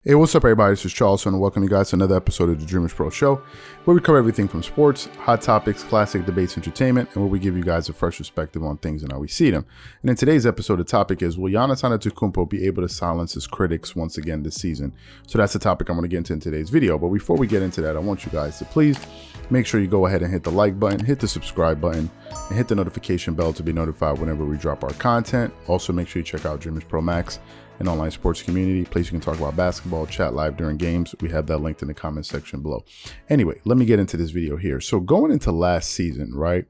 Hey, what's up, everybody? This is Charles, and welcome you guys to another episode of the Dreamerspro Show, where we cover everything from sports, hot topics, classic debates, entertainment, and where we give you guys a fresh perspective on things and how we see them. And in today's episode, the topic is, will Giannis Antetokounmpo be able to silence his critics once again this season? So that's the topic I'm going to get into in today's video. But before we get into that, I want you guys to please make sure you go ahead and hit the like button, hit the subscribe button, and hit the notification bell to be notified whenever we drop our content. Also, make sure you check out Dreamerspro Max, an online sports community, place you can talk about basketball, chat live during games. We have that linked in the comment section below. Anyway, let me get into this video here. So going into last season, right,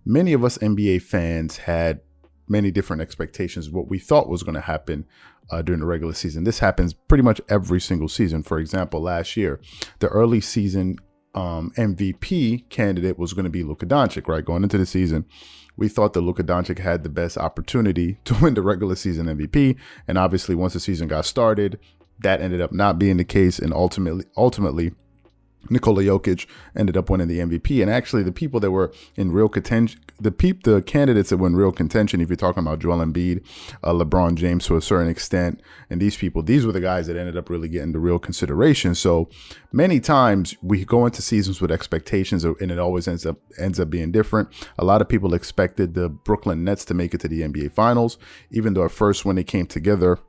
many of us NBA fans had many different expectations of what we thought was going to happen during the regular season. This happens pretty much every single season. For example, last year, the early season MVP candidate was going to be Luka Doncic, right? Going into the season, we thought that Luka Doncic had the best opportunity to win the regular season MVP. And obviously, once the season got started, that ended up not being the case. And ultimately, Nikola Jokic ended up winning the MVP. And actually, the people that were in real contention, the candidates that were in real contention, if you're talking about Joel Embiid, LeBron James to a certain extent, and these were the guys that ended up really getting the real consideration. So many times we go into seasons with expectations, and it always ends up being different. A lot of people expected the Brooklyn Nets to make it to the NBA Finals, even though at first when they came together,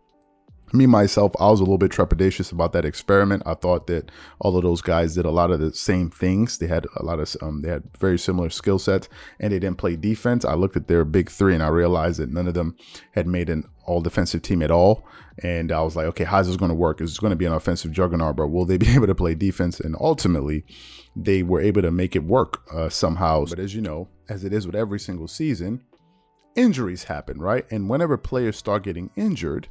me, myself, I was a little bit trepidatious about that experiment. I thought that all of those guys did a lot of the same things. They had they had very similar skill sets, and they didn't play defense. I looked at their big three, and I realized that none of them had made an all-defensive team at all. And I was like, okay, how's this going to work? It's going to be an offensive juggernaut, but will they be able to play defense? And ultimately, they were able to make it work somehow. But as you know, as it is with every single season, injuries happen, right? And whenever players start getting injured,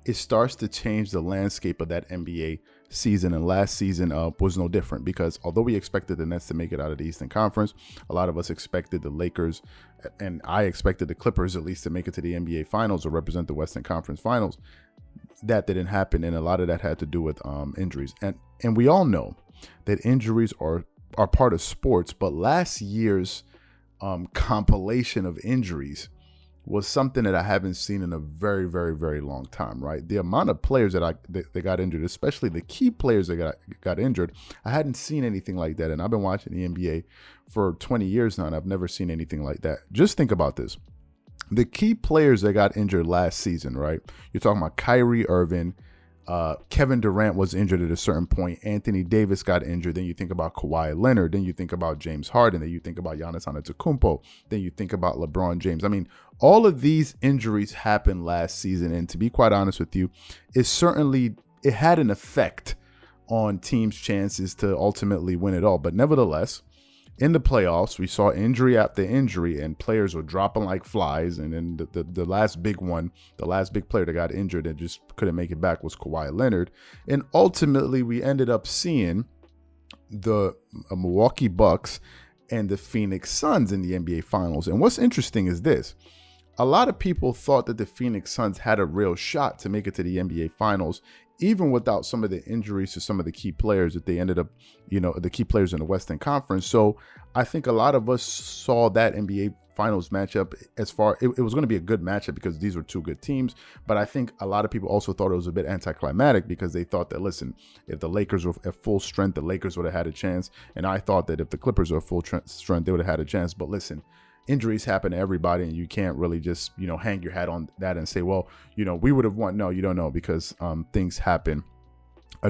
it starts to change the landscape of that NBA season. And last season was no different, because although we expected the Nets to make it out of the Eastern Conference, a lot of us expected the Lakers, and I expected the Clippers at least, to make it to the NBA Finals or represent the Western Conference Finals. That didn't happen, and a lot of that had to do with injuries. And we all know that injuries are part of sports, but last year's compilation of injuries was something that I haven't seen in a very, very, very long time, right? The amount of players that got injured, especially the key players that got injured, I hadn't seen anything like that. And I've been watching the NBA for 20 years now, and I've never seen anything like that. Just think about this. The key players that got injured last season, right? You're talking about Kyrie Irving, Kevin Durant was injured at a certain point. Anthony Davis got injured. Then you think about Kawhi Leonard. Then you think about James Harden. Then you think about Giannis Antetokounmpo. Then you think about LeBron James. I mean, all of these injuries happened last season. And to be quite honest with you, it had an effect on teams' chances to ultimately win it all. But nevertheless, in the playoffs, we saw injury after injury, and players were dropping like flies. And then the last big one, the last big player that got injured and just couldn't make it back was Kawhi Leonard. And ultimately, we ended up seeing the Milwaukee Bucks and the Phoenix Suns in the NBA Finals. And what's interesting is this. A lot of people thought that the Phoenix Suns had a real shot to make it to the NBA Finals, even without some of the injuries to some of the key players that they ended up, the key players in the Western Conference. So I think a lot of us saw that NBA Finals matchup it was going to be a good matchup because these were two good teams. But I think a lot of people also thought it was a bit anticlimactic because they thought that, listen, if the Lakers were at full strength, the Lakers would have had a chance. And I thought that if the Clippers were at full strength, they would have had a chance. But listen, injuries happen to everybody, and you can't really just, hang your hat on that and say, well, we would have won. No, you don't know, because things happen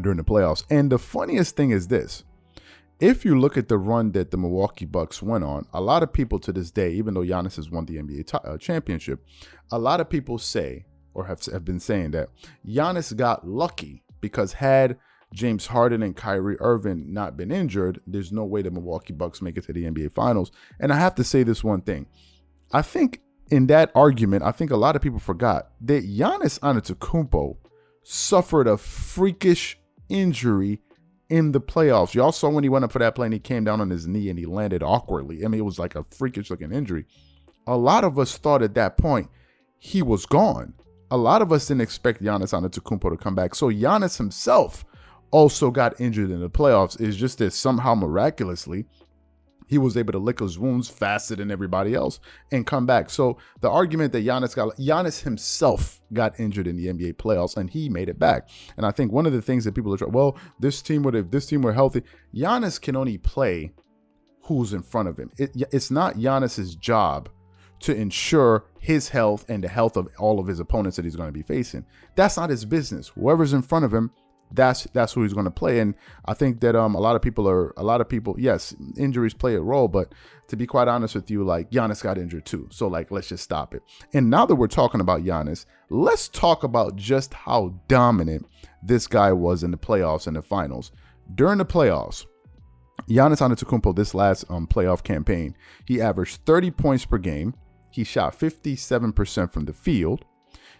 during the playoffs. And the funniest thing is this. If you look at the run that the Milwaukee Bucks went on, a lot of people to this day, even though Giannis has won the NBA championship, a lot of people say, or have been saying, that Giannis got lucky, because had James Harden and Kyrie Irving not been injured, there's no way the Milwaukee Bucks make it to the NBA Finals. And I have to say this one thing. I think in that argument, I think a lot of people forgot that Giannis Antetokounmpo suffered a freakish injury in the playoffs. Y'all saw when he went up for that play and he came down on his knee and he landed awkwardly. I mean, it was like a freakish looking injury. A lot of us thought at that point he was gone. A lot of us didn't expect Giannis Antetokounmpo to come back. So Giannis himself also got injured in the playoffs. It's just that somehow miraculously He was able to lick his wounds faster than everybody else and come back. So the argument that Giannis himself got injured in the NBA playoffs and he made it back. And I think one of the things that people are trying, well, if this team were healthy, Giannis can only play who's in front of him. It's not Giannis's job to ensure his health and the health of all of his opponents that he's going to be facing. That's not his business. Whoever's in front of him, that's who he's going to play. And I think that a lot of people, yes, injuries play a role, but to be quite honest with you, like Giannis got injured too. So like, let's just stop it. And now that we're talking about Giannis, let's talk about just how dominant this guy was in the playoffs and the finals. During the playoffs, Giannis Antetokounmpo, this last playoff campaign, he averaged 30 points per game. He shot 57% from the field.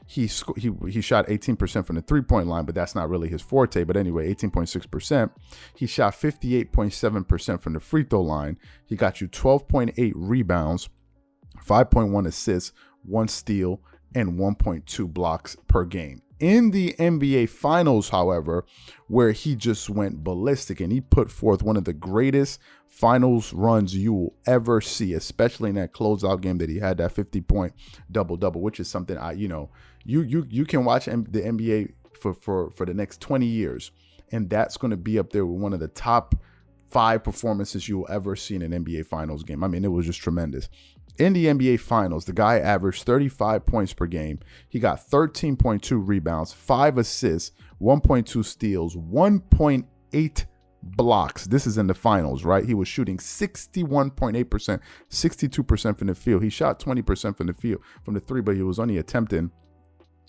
He shot 18% from the three-point line, but that's not really his forte. But anyway, 18.6%. He shot 58.7% from the free throw line. He got you 12.8 rebounds, 5.1 assists, 1 steal, and 1.2 blocks per game. In the NBA Finals, however, where he just went ballistic and he put forth one of the greatest finals runs you will ever see, especially in that closeout game that he had, that 50-point double-double, which is something you can watch the NBA for the next 20 years, and that's going to be up there with one of the top 5 performances you will ever see in an NBA Finals game. I mean, it was just tremendous. In the NBA Finals, the guy averaged 35 points per game. He got 13.2 rebounds, 5 assists, 1.2 steals, 1.8 blocks. This is in the finals, right? He was shooting 61.8%, 62% from the field. He shot 20% from the field, from the three, but he was only attempting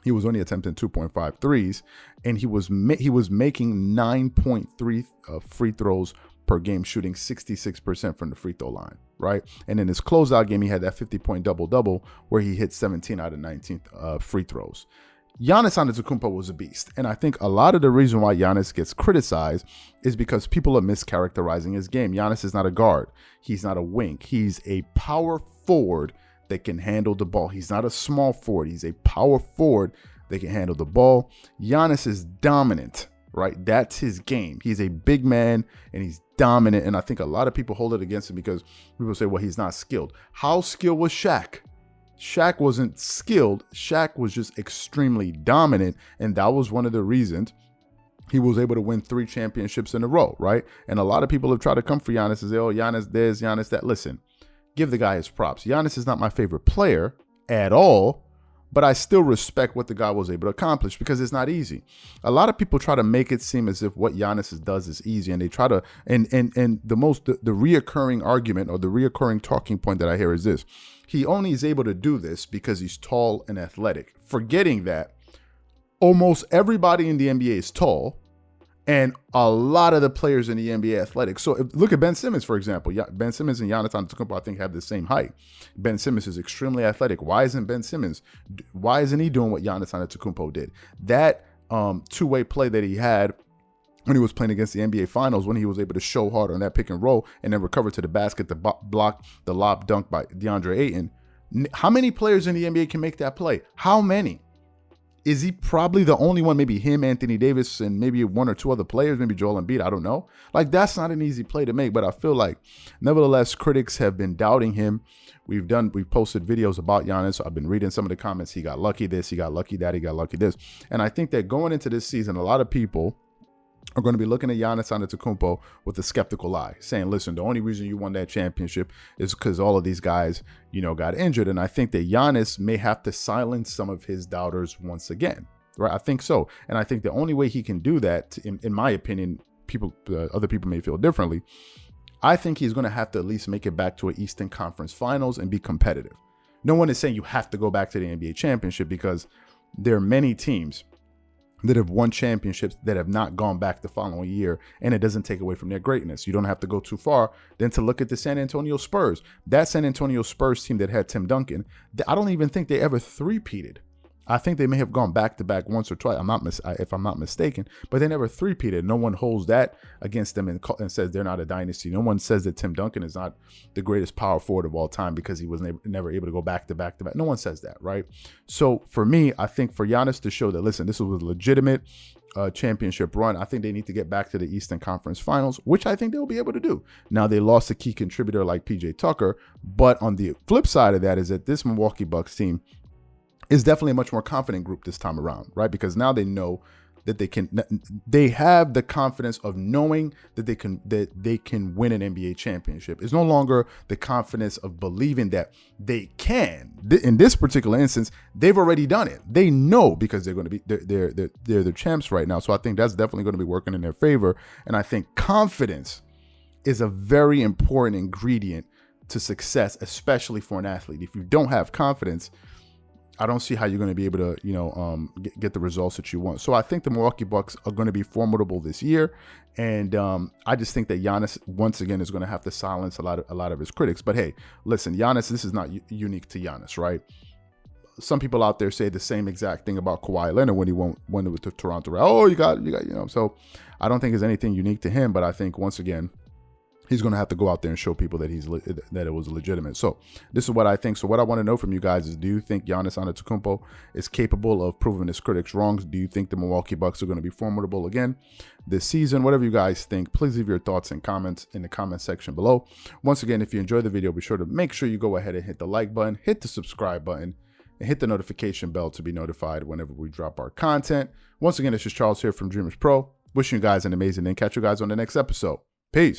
2.5 threes, and he was making 9.3 free throws per game, shooting 66% from the free throw line, right? And in his closeout game, he had that 50-point double-double where he hit 17 out of 19 free throws. Giannis Antetokounmpo was a beast. And I think a lot of the reason why Giannis gets criticized is because people are mischaracterizing his game. Giannis is not a guard. He's not a wing. He's a power forward that can handle the ball. He's not a small forward. He's a power forward that can handle the ball. Giannis is dominant, right? That's his game. He's a big man and he's dominant. And I think a lot of people hold it against him because people say, well, he's not skilled. How skilled was Shaq? Shaq wasn't skilled. Shaq was just extremely dominant. And that was one of the reasons he was able to win 3 championships in a row, right? And a lot of people have tried to come for Giannis and say, oh, Giannis this, Giannis that. Listen, give the guy his props. Giannis is not my favorite player at all, but I still respect what the guy was able to accomplish because it's not easy. A lot of people try to make it seem as if what Giannis does is easy, and they try to, and the reoccurring argument or the reoccurring talking point that I hear is this: he only is able to do this because he's tall and athletic, forgetting that almost everybody in the NBA is tall, and a lot of the players in the NBA are athletic. So look at Ben Simmons, for example. Ben Simmons and Giannis Antetokounmpo, I think, have the same height. Ben Simmons is extremely athletic. Why isn't he doing what Giannis Antetokounmpo did? That two-way play that he had when he was playing against the NBA Finals, when he was able to show hard on that pick and roll and then recover to the basket, the block, the lob dunk by DeAndre Ayton. How many players in the NBA can make that play? How many? Is he probably the only one? Maybe him, Anthony Davis, and maybe 1 or 2 other players, maybe Joel Embiid. I don't know. Like, that's not an easy play to make, but I feel like, nevertheless, critics have been doubting him. We've posted videos about Giannis. I've been reading some of the comments. He got lucky this, he got lucky that, he got lucky this. And I think that going into this season, a lot of people are going to be looking at Giannis Antetokounmpo with a skeptical eye, saying, listen, the only reason you won that championship is because all of these guys, got injured. And I think that Giannis may have to silence some of his doubters once again, right? I think so. And I think the only way he can do that, in my opinion, other people may feel differently. I think he's going to have to at least make it back to an Eastern Conference Finals and be competitive. No one is saying you have to go back to the NBA championship, because there are many teams that have won championships that have not gone back the following year, and it doesn't take away from their greatness. You don't have to go too far than to look at the San Antonio Spurs. That San Antonio Spurs team that had Tim Duncan, I don't even think they ever three-peated. I think they may have gone back-to-back once or twice. If I'm not mistaken, but they never three-peated. No one holds that against them and says they're not a dynasty. No one says that Tim Duncan is not the greatest power forward of all time because he was never able to go back-to-back. No one says that, right? So for me, I think for Giannis to show that, listen, this was a legitimate championship run, I think they need to get back to the Eastern Conference Finals, which I think they'll be able to do. Now, they lost a key contributor like PJ Tucker, but on the flip side of that is that this Milwaukee Bucks team is definitely a much more confident group this time around, right? Because now they know that they have the confidence of knowing that they can win an NBA championship. It's no longer the confidence of believing that they can. In this particular instance, they've already done it. They know because they're going to be they're the champs right now. So I think that's definitely going to be working in their favor. And I think confidence is a very important ingredient to success, especially for an athlete. If you don't have confidence, I don't see how you're going to be able to, get the results that you want. So I think the Milwaukee Bucks are going to be formidable this year, and I just think that Giannis once again is going to have to silence a lot of his critics. But hey, listen, Giannis, this is not unique to Giannis, right? Some people out there say the same exact thing about Kawhi Leonard when he won with the Toronto Raptors. Oh, you got. So I don't think there's anything unique to him, but I think once again, he's going to have to go out there and show people that that it was legitimate. So this is what I think. So what I want to know from you guys is, do you think Giannis Antetokounmpo is capable of proving his critics wrong? Do you think the Milwaukee Bucks are going to be formidable again this season? Whatever you guys think, please leave your thoughts and comments in the comment section below. Once again, if you enjoyed the video, be sure to make sure you go ahead and hit the like button, hit the subscribe button, and hit the notification bell to be notified whenever we drop our content. Once again, this is Charles here from Dreamers Pro. Wishing you guys an amazing day and catch you guys on the next episode. Peace.